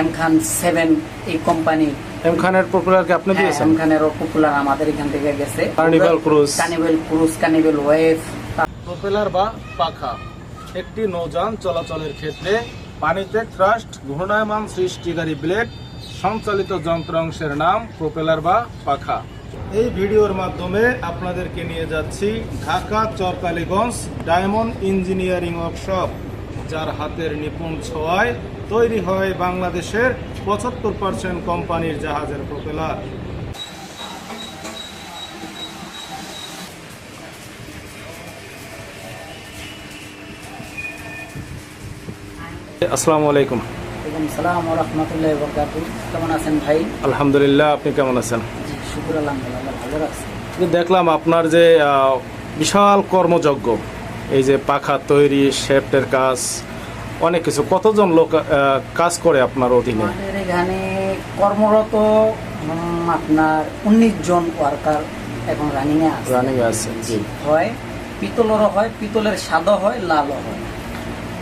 M Khan 7 এই company. M খানের পপুলারকে আপনি দিয়েছেন? এম খানের পপুলার আমাদের এখান থেকে গেছে। Carnival Cruise, Carnival Wave. Propeller বা পাখা একটি নৌযান চলাচলের ক্ষেত্রে পানিতে থ্রাস্ট ঘূর্ণায়মান সৃষ্টিকারী ব্লেড সঞ্চালিত যন্ত্রাংশের নাম প্রপেলার বা পাখা। এই ভিডিওর মাধ্যমে আপনাদেরকে নিয়ে যাচ্ছি ঢাকা চরকালীগঞ্জ ডায়মন্ড ইঞ্জিনিয়ারিং ওয়ার্কশপ, যার হাতের নিপুণ ছোঁয়ায় তৈরি হয় বাংলাদেশের 75% কোম্পানির জাহাজের প্রপেলার। আসসালামু আলাইকুম। সালাম ওয়া রাহমাতুল্লাহি ওয়া বারাকাতুহু। কেমন আছেন ভাই? আলহামদুলিল্লাহ, আপনি কেমন আছেন? জি, শুকর আলহামদুলিল্লাহ, ভালো রাখছি। দেখলাম আপনার যে বিশাল কর্মযজ্ঞ, এই যে পাখা তৈরি, শেফটের কাজ, অনেক কিছু। কতজন লোক কাজ করে আপনার অধীনে? আমাদের এখানে কর্মরত আপনার 19 জন ওয়ার্কার এখন রানিং আছে। জি। হয় পিতলেরও হয়, পিতলের সাদা হয়, লালও হয়,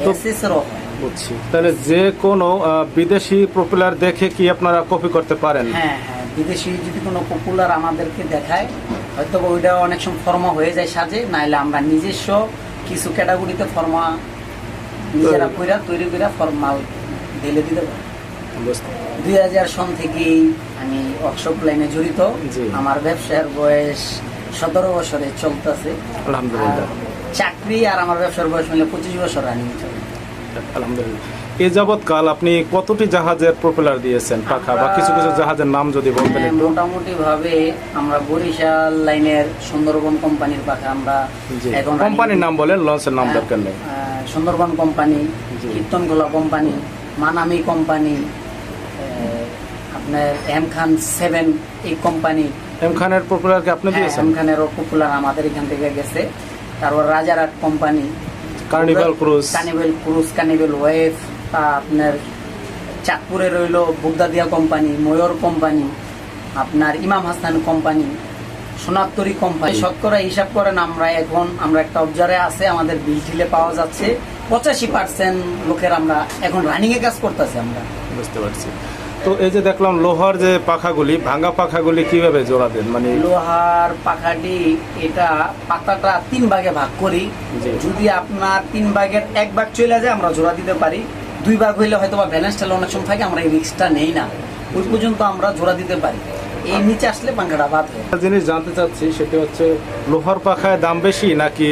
এসএসেরও হয়। বুঝছি। তাহলে যে কোনো বিদেশি পপুলার দেখে কি আপনারা কপি করতে পারেন? হ্যাঁ, বিদেশি যদি কোনো পপুলার আমাদেরকে দেখায়, হয়তো ওইটা অনেক সময় ফর্মা হয়ে যায় সাজে, নাইলে আমরা নিজস্ব কিছু ক্যাটাগরিতে ফর্মা নিজেরা তৈরি করে ফর্মা ঢেলে দিতে পারি। 2000 সন থেকেই আমি ওয়ার্কশপ লাইনে জড়িত। আমার ব্যবসার বয়স 17 বছরে চলতেছে। আলহামদুলিল্লাহ। চাকরি আর আমার ব্যবসার বয়স মিলে 25 বছর রানিং চলে। আলহামদুলিল্লাহ। এই যাবৎকাল আপনি কতটি জাহাজের প্রপেলার দিয়েছেন পাখা, বা কিছু কিছু জাহাজের নাম যদি বলতেন একটু? মোটামুটি ভাবে আমরা বরিশাল লাইনের সুন্দরবন কোম্পানির পাখা আমরা এখন কোম্পানির নাম বলেন, লঞ্চের নাম দরকার নেই। Sundarban company, Kirtongola company, Manami company, আপনার এম খান 7 এই কোম্পানি। এম খানের পপুলারকে আপনি দিয়েছেন? এম খানের পপুলার আমাদের এখান থেকে গেছে। তারপর Rajarhat company, Carnival Cruise, Carnival Wave, আপনার চাঁদপুরে রইল বুগদাদিয়া কোম্পানি, ময়ূর কোম্পানি, আপনার ইমাম হাসান কোম্পানি, সোনাত্তরি কোম্পানি। শতকরা হিসাব করেন আমরা একটা অবজারে আছে, আমাদের বিলটিলে পাওয়া যাচ্ছে 85% লোকের আমরা এখন রানিং এ কাজ করতেছি। আমরা বুঝতে পারছি। তো এই যে দেখলাম লোহার যে পাখাগুলি, ভাঙা পাখাগুলি কিভাবে জোড়া দেন? মানে লোহার পাখাটি এটা পাতাটা 3 ভাগে ভাগ করি। যদি আপনার 3 ভাগের 1 ভাগ চলে যায় আমরা জোড়া দিতে পারি। 2 ভাগ হইলে হয়তো বা ব্যালেন্স টালে অনেক সময় থাকে, আমরা এই রিস্কটা নেই না, ওই পর্যন্ত আমরা জোড়া দিতে পারি। এই নিচে আসলে পাখাটা বাদ হয়। একটা জিনিস জানতে চাচ্ছি, সেটা হচ্ছে লোহার পাখায় দাম বেশি নাকি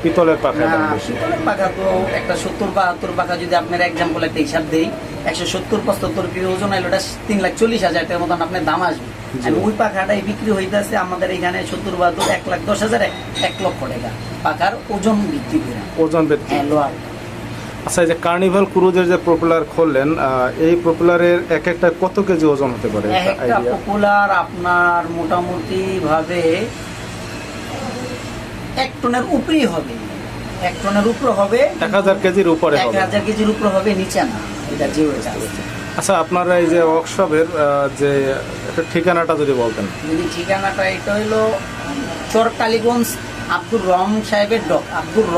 পিতলের পাখায় দাম বেশি? পিতলের পাখা তো একটা 70-72 পাখা, যদি আপনার এক্সাম্পল একটা হিসাব দেই, 170-75 কেজি ওজন হলে ওটা 3,40,000 টাকার মতন আপনার দাম আসবে। আমি ওই পাখাটাই বিক্রি হইতেছে আমাদের এখানে 70-72 1,10,000 1 লক্ষ টাকা পাখার ওজন বিক্রি করে। ওজন বৃদ্ধি? হ্যাঁ, লোহার। আচ্ছা, এই যে কার্নিভাল ক্রুজের যে পপুলার করলেন, এই পপুলারের এক একটা কত কেজি ওজন হতে পারে? একটা পপুলার আপনার মোটামুটি ভাবে 1 টনের উপরেই হবে। 1 টনের উপরে হবে। 1000 কেজির উপরে হবে? 1000 কেজির উপরে হবে, নিচে না। এটা যে ওইটা। আচ্ছা, আপনারা এই যে ওয়ার্কশপের যে একটা ঠিকানাটা যদি বলতেন? যদি ঠিকানাটা এটা হইলো চরকালীগঞ্জ আব্দুর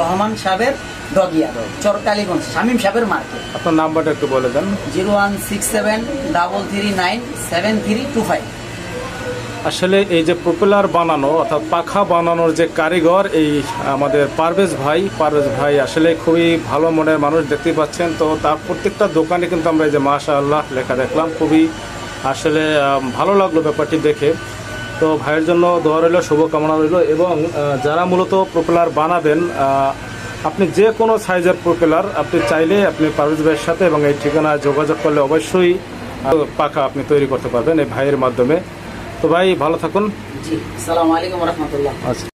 রহমান সাহেবের ডগিয়া, চরকালীগঞ্জ শামীম সাহেবের মার্কেট। আপনার নাম্বারটা একটু বলে দেন। 01673397325। আসলে এই যে প্রপেলার বানানো অর্থাৎ পাখা বানানোর যে কারিগর, এই আমাদের পারভেজ ভাই আসলে খুবই ভালো মনের মানুষ, দেখতে পাচ্ছেন। তো তার প্রত্যেকটা দোকানে কিন্তু আমরা এই যে মাশাআল্লাহ লেখা দেখলাম, খুবই আসলে ভালো লাগলো ব্যাপারটি দেখে। তো ভাইয়ের জন্য দোয়া রইল, শুভকামনা রইল। এবং যারা মূলত প্রপেলার বানাবেন, আপনি যে কোনো সাইজের প্রপেলার আপনি চাইলে আপনি পারভেজ ভাইয়ের সাথে এবং এই ঠিকানায় যোগাযোগ করলে অবশ্যই পাখা আপনি তৈরি করতে পারবেন এই ভাইয়ের মাধ্যমে। তো ভাই ভালো থাকুন। জি, আসসালামু আলাইকুম ওয়া রাহমাতুল্লাহ। আচ্ছা।